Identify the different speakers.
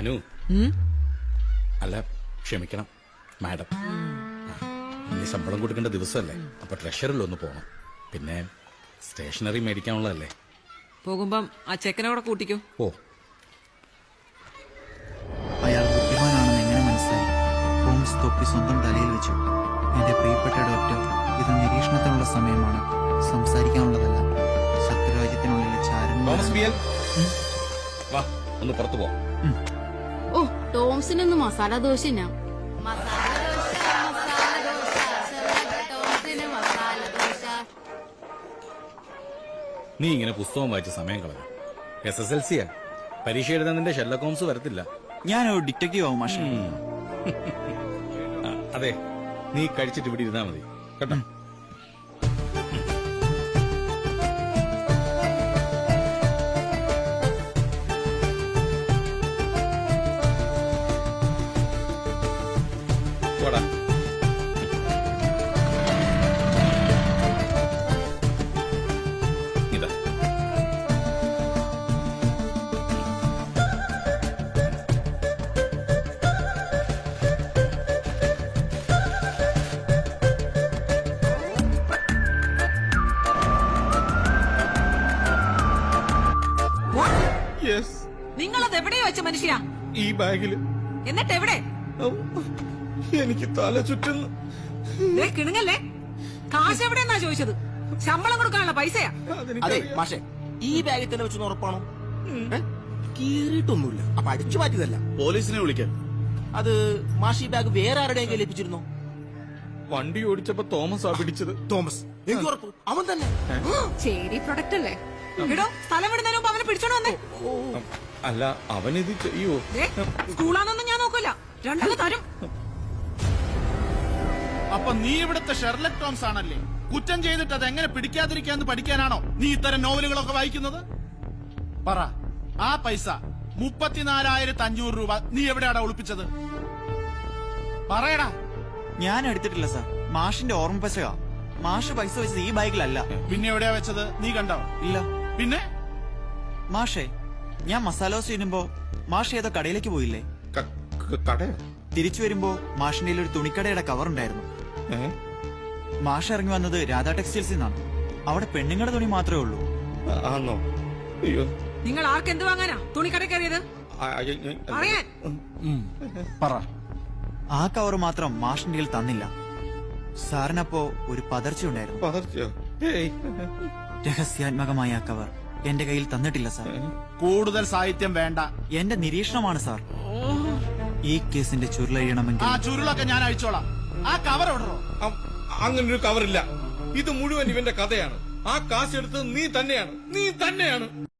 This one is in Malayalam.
Speaker 1: മനു അല്ല ക്ഷമിക്കണം മാഡം, ഇനി ശമ്പളം കൊടുക്കേണ്ട ദിവസമല്ലേ, അപ്പൊ ട്രഷറിൽ ഒന്ന് പോണം. പിന്നെ സ്റ്റേഷനറി മേടിക്കാനുള്ളതല്ലേ.
Speaker 2: പോകുമ്പം ആ ചെക്കനെ കൂടെ കൂട്ടിക്കോ.
Speaker 1: ഓ,
Speaker 3: അയാൾ ബുദ്ധിമാനാണെന്ന് എങ്ങനെ മനസ്സിലായി? ഹോംസ് തൊപ്പി സ്വന്തം തലയിൽ വെച്ചു. എന്റെ പ്രിയപ്പെട്ട ഡോക്ടർ, ഇത് നിരീക്ഷണത്തിനുള്ള സമയമാണ്, സംസാരിക്കാനുള്ളതല്ല. ശത്രുരാജ്യത്തിനുള്ളിലെ
Speaker 1: തോമസ് ബിയൽ, വാ ഒന്ന് പുറത്തു പോ.
Speaker 4: ഓ, ടോംസിനൊന്ന് മസാല ദോശ
Speaker 1: നീ ഇങ്ങനെ പുസ്തകം വായിച്ച് സമയം കളഞ്ഞു. SSLC-യാ, പരീക്ഷ എഴുതാൻ നിന്റെ ഷെർലക് ഹോംസ് വരത്തില്ല.
Speaker 3: ഞാനൊരു ഡിറ്റക്റ്റീവ് ആവും മാഷെ.
Speaker 1: അതെ, നീ കഴിച്ചിട്ട് ഇവിടെ ഇരുന്നാ മതി കേട്ടോ. പോടാ. ഇതാ
Speaker 2: നിങ്ങളത് എവിടെയോ വെച്ച മനുഷ്യ?
Speaker 1: ഈ ബാഗില്.
Speaker 2: എന്നിട്ട് എവിടെ?
Speaker 1: എനിക്ക് തല ചുറ്റുന്നു.
Speaker 2: കിണുങ്ങല്ലേ? കാശ് എവിടെയെന്നാ ചോദിച്ചത്? ശമ്പളം കൊടുക്കാനുള്ള പൈസയാ.
Speaker 5: അതെ മാഷെ, ഈ ബാഗിൽ തന്നെ വെച്ചെന്ന് ഉറപ്പാണോ? കീറിയിട്ടൊന്നുമില്ല, അപ്പൊ അടിച്ചു മാറ്റിയതല്ല.
Speaker 1: പോലീസിനെ വിളിക്കാൻ.
Speaker 5: അത് മാഷി ബാഗ് വേറെ ആരുടെയെങ്കിലും ലഭിച്ചിരുന്നോ?
Speaker 1: വണ്ടി ഓടിച്ചപ്പോ തോമസ് പിടിച്ചത്.
Speaker 5: തോമസ് എനിക്ക് ഉറപ്പു അവൻ തന്നെ.
Speaker 2: ചേരി പ്രൊഡക്റ്റ് അല്ലേ? ഇടോ, സ്ഥലം വിടുന്നതിന് മുമ്പ് അവനെ പിടിച്ചോണ്ട് വന്നേ.
Speaker 1: അല്ല, അവനിത് ചെയ്യോ?
Speaker 2: സ്കൂളാന്നൊന്നും ഞാൻ നോക്കൂല, രണ്ടു തരും.
Speaker 6: അപ്പൊ നീ ഇവിടുത്തെ ഷെർലക് ടോംസ് ആണല്ലേ? കുറ്റം ചെയ്തിട്ട് അത് എങ്ങനെ പിടിക്കാതിരിക്കാന്ന് പഠിക്കാനാണോ നീ ഇത്തരം നോവലുകളൊക്കെ വായിക്കുന്നത്? പറ, ആ പൈസ 34,500 രൂപ നീ എവിടെയാടാ ഒളിപ്പിച്ചത്? പറയടാ.
Speaker 3: ഞാൻ എടുത്തിട്ടില്ല സാർ, മാഷിന്റെ ഓർമ്മ പശകാ. മാഷ് പൈസ വെച്ചത് ഈ ബാഗിലല്ല.
Speaker 6: പിന്നെ എവിടെയാ വെച്ചത്? നീ കണ്ടോ?
Speaker 3: ഇല്ല.
Speaker 6: പിന്നെ
Speaker 3: മാഷേ, ഞാൻ മസാലോസ് ചെയ്യുമ്പോ മാഷ് ഏതോ കടയിലേക്ക് പോയില്ലേ?
Speaker 1: കടയോ?
Speaker 3: തിരിച്ചു വരുമ്പോ മാഷിന്റെ ഒരു തുണിക്കടയുടെ കവർ ഉണ്ടായിരുന്നു. മാഷ് ഇറങ്ങി വന്നത് രാധാ ടെക്സ്റ്റൈൽസിൽ നിന്നാണ്. അവിടെ പെണ്ണുങ്ങളുടെ തുണി മാത്രമേ ഉള്ളൂ.
Speaker 1: ആണോ? അയ്യോ,
Speaker 2: നിങ്ങൾ ആർക്ക് എന്ത് വാങ്ങാനാ തുണിക്കട കയറിയത്? പറയാൻ.
Speaker 6: പറ.
Speaker 3: ആ കവർ മാത്രം മാഷിന്റെ കയ്യിൽ തന്നില്ല. സാറിനപ്പോ ഒരു പതർച്ച ഉണ്ടായിരുന്നു. രഹസ്യാത്മകമായ ആ കവർ എന്റെ കയ്യിൽ തന്നിട്ടില്ല സാർ.
Speaker 6: കൂടുതൽ സാഹിത്യം വേണ്ട.
Speaker 3: എന്റെ നിരീക്ഷണമാണ് സാർ. ഈ കേസിന്റെ ചുരുളഴിയണമെങ്കിൽ
Speaker 6: ആ ചുരുളൊക്കെ ഞാൻ അഴിച്ചോളാം. ആ കവർ എവിടോ?
Speaker 1: അങ്ങനൊരു കവറില്ല. ഇത് മുഴുവൻ ഇവന്റെ കഥയാണ്. ആ കാശ് എടുത്തത് നീ തന്നെയാണ്.